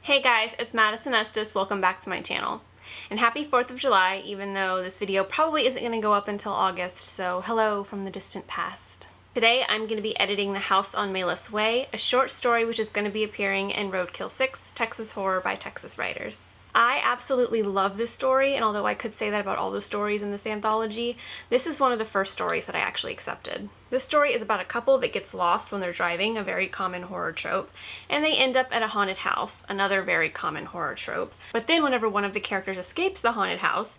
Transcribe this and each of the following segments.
Hey guys, it's Madison Estes. Welcome back to my channel. And happy 4th of July, even though this video probably isn't going to go up until August, so hello from the distant past. Today I'm going to be editing The House on Melas Way, a short story which is going to be appearing in Roadkill 6, Texas Horror by Texas Writers. I absolutely love this story, and although I could say that about all the stories in this anthology, this is one of the first stories that I actually accepted. This story is about a couple that gets lost when they're driving, a very common horror trope, and they end up at a haunted house, another very common horror trope. But then whenever one of the characters escapes the haunted house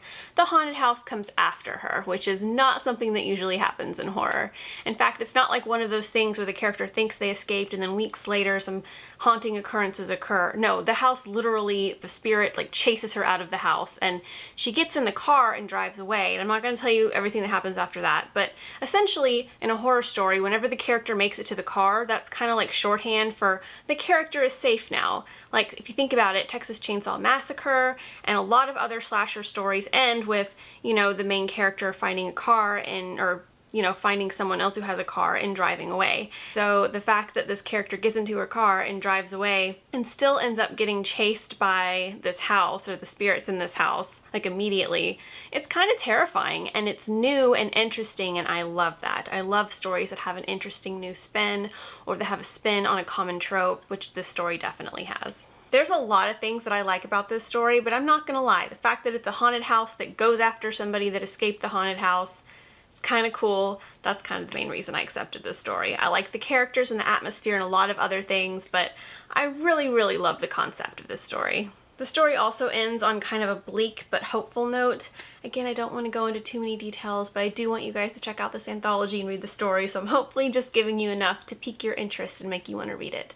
comes after her, which is not something that usually happens in horror. In fact, it's not like one of those things where the character thinks they escaped and then weeks later some haunting occurrences occur. No, the house literally, the spirit chases her out of the house and she gets in the car and drives away. And I'm not going to tell you everything that happens after that, but essentially in a horror story, whenever the character makes it to the car, that's kind of like shorthand for the character is safe now. Like, if you think about it, Texas Chainsaw Massacre and a lot of other slasher stories end with, the main character finding a car or finding someone else who has a car and driving away. So the fact that this character gets into her car and drives away and still ends up getting chased by this house or the spirits in this house, immediately, it's kind of terrifying, and it's new and interesting, and I love that. I love stories that have an interesting new spin or that have a spin on a common trope, which this story definitely has. There's a lot of things that I like about this story, but I'm not gonna lie. The fact that it's a haunted house that goes after somebody that escaped the haunted house, kind of cool. That's kind of the main reason I accepted this story. I like the characters and the atmosphere and a lot of other things, but I really, really love the concept of this story. The story also ends on kind of a bleak but hopeful note. Again, I don't want to go into too many details, but I do want you guys to check out this anthology and read the story, so I'm hopefully just giving you enough to pique your interest and make you want to read it.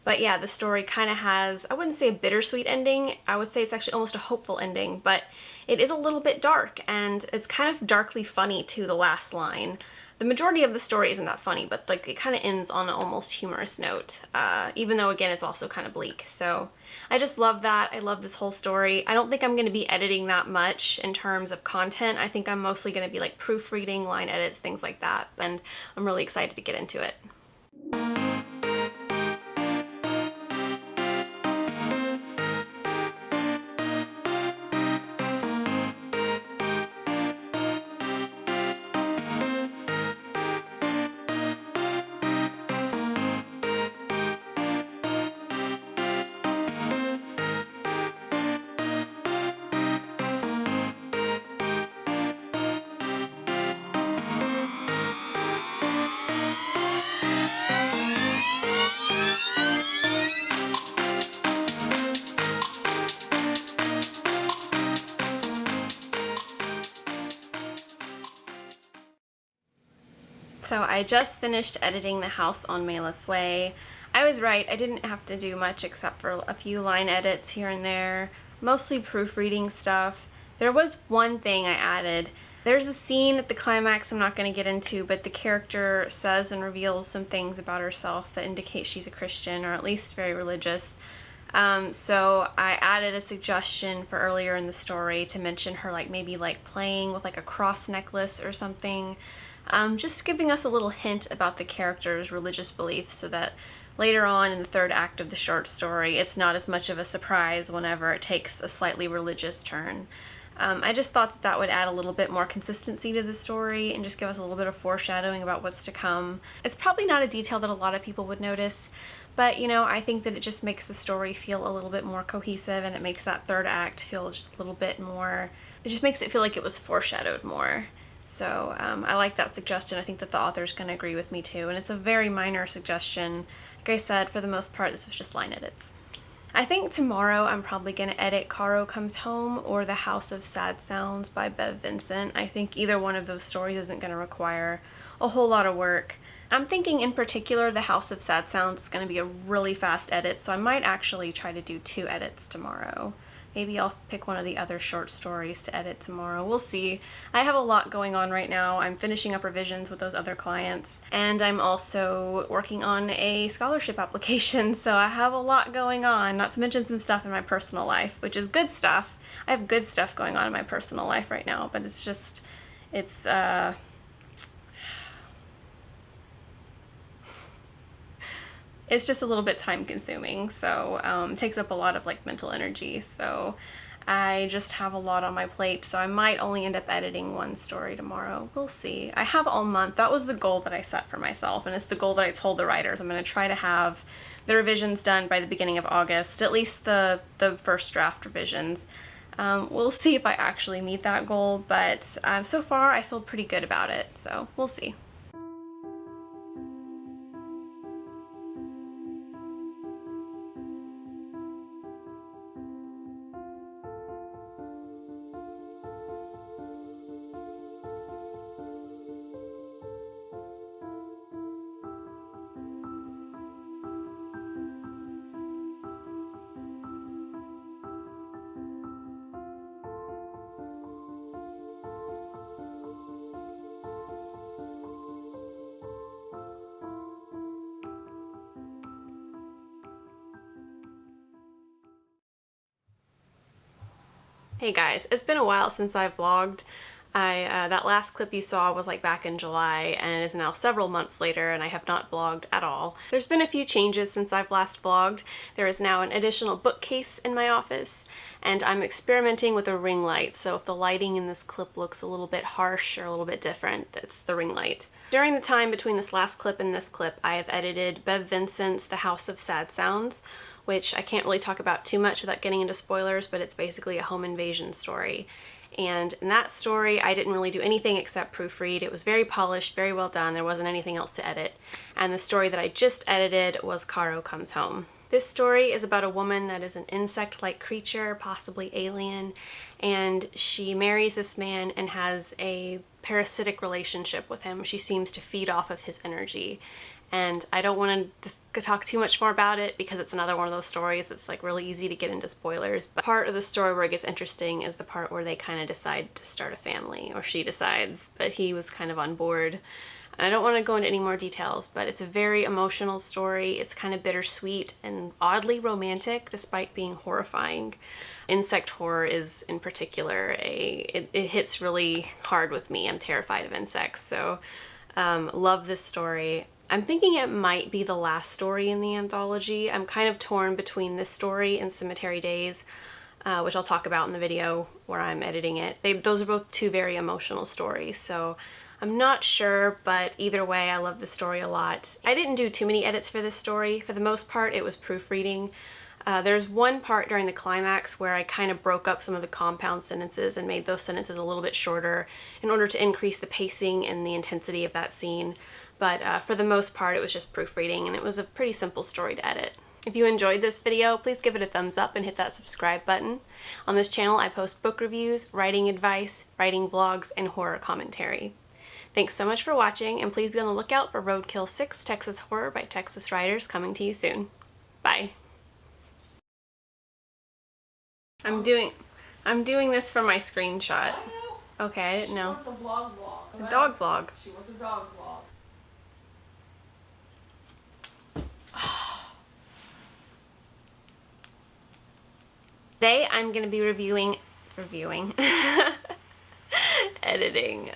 But yeah, the story kind of has, I wouldn't say a bittersweet ending, I would say it's actually almost a hopeful ending, but it is a little bit dark, and it's kind of darkly funny to the last line. The majority of the story isn't that funny, but it kind of ends on an almost humorous note, even though again it's also kind of bleak. So I just love that. I love this whole story. I don't think I'm going to be editing that much in terms of content. I think I'm mostly going to be proofreading, line edits, things like that, and I'm really excited to get into it. So I just finished editing The House on Melas Way. I was right, I didn't have to do much except for a few line edits here and there, mostly proofreading stuff. There was one thing I added. There's a scene at the climax I'm not going to get into, but the character says and reveals some things about herself that indicate she's a Christian, or at least very religious. So I added a suggestion for earlier in the story to mention her maybe playing with a cross necklace or something. Just giving us a little hint about the character's religious beliefs so that later on in the third act of the short story it's not as much of a surprise whenever it takes a slightly religious turn. I just thought that would add a little bit more consistency to the story and just give us a little bit of foreshadowing about what's to come. It's probably not a detail that a lot of people would notice, but I think that it just makes the story feel a little bit more cohesive, and it makes that third act feel just a little bit more, it just makes it feel like it was foreshadowed more. So I like that suggestion. I think that the author's going to agree with me too, and it's a very minor suggestion. Like I said, for the most part, this was just line edits. I think tomorrow I'm probably going to edit Caro Comes Home or The House of Sad Sounds by Bev Vincent. I think either one of those stories isn't going to require a whole lot of work. I'm thinking in particular The House of Sad Sounds is going to be a really fast edit, so I might actually try to do 2 edits tomorrow. Maybe I'll pick one of the other short stories to edit tomorrow. We'll see. I have a lot going on right now. I'm finishing up revisions with those other clients, and I'm also working on a scholarship application, so I have a lot going on, not to mention some stuff in my personal life, which is good stuff. I have good stuff going on in my personal life right now, but it's it's just a little bit time consuming, so it takes up a lot of like mental energy. So I just have a lot on my plate, so I might only end up editing one story tomorrow. We'll see. I have all month. That was the goal that I set for myself, and it's the goal that I told the writers. I'm going to try to have the revisions done by the beginning of August, at least the first draft revisions. We'll see if I actually meet that goal, but so far I feel pretty good about it, so we'll see. Hey guys, it's been a while since I've vlogged. That last clip you saw was like back in July, and it is now several months later and I have not vlogged at all. There's been a few changes since I've last vlogged. There is now an additional bookcase in my office, and I'm experimenting with a ring light, so if the lighting in this clip looks a little bit harsh or a little bit different, that's the ring light. During the time between this last clip and this clip, I have edited Bev Vincent's The House of Sad Sounds, which I can't really talk about too much without getting into spoilers, but it's basically a home invasion story. And in that story, I didn't really do anything except proofread. It was very polished, very well done. There wasn't anything else to edit. And the story that I just edited was Caro Comes Home. This story is about a woman that is an insect-like creature, possibly alien, and she marries this man and has a parasitic relationship with him. She seems to feed off of his energy. And I don't want to talk too much more about it because it's another one of those stories that's like really easy to get into spoilers. But part of the story where it gets interesting is the part where they kind of decide to start a family, or she decides, but he was kind of on board. And I don't want to go into any more details, but it's a very emotional story. It's kind of bittersweet and oddly romantic despite being horrifying. Insect horror is in particular it hits really hard with me. I'm terrified of insects, so love this story. I'm thinking it might be the last story in the anthology. I'm kind of torn between this story and Cemetery Days, which I'll talk about in the video where I'm editing it. Those are both two very emotional stories, so I'm not sure, but either way, I love this story a lot. I didn't do too many edits for this story. For the most part, it was proofreading. There's one part during the climax where I kind of broke up some of the compound sentences and made those sentences a little bit shorter in order to increase the pacing and the intensity of that scene. But for the most part, it was just proofreading, and it was a pretty simple story to edit. If you enjoyed this video, please give it a thumbs up and hit that subscribe button. On this channel, I post book reviews, writing advice, writing vlogs, and horror commentary. Thanks so much for watching, and please be on the lookout for Roadkill 6 Texas Horror by Texas writers coming to you soon. Bye. I'm doing this for my screenshot. Okay, I didn't know. She wants a vlog. A dog vlog. She wants a dog vlog. Today I'm going to be reviewing, editing,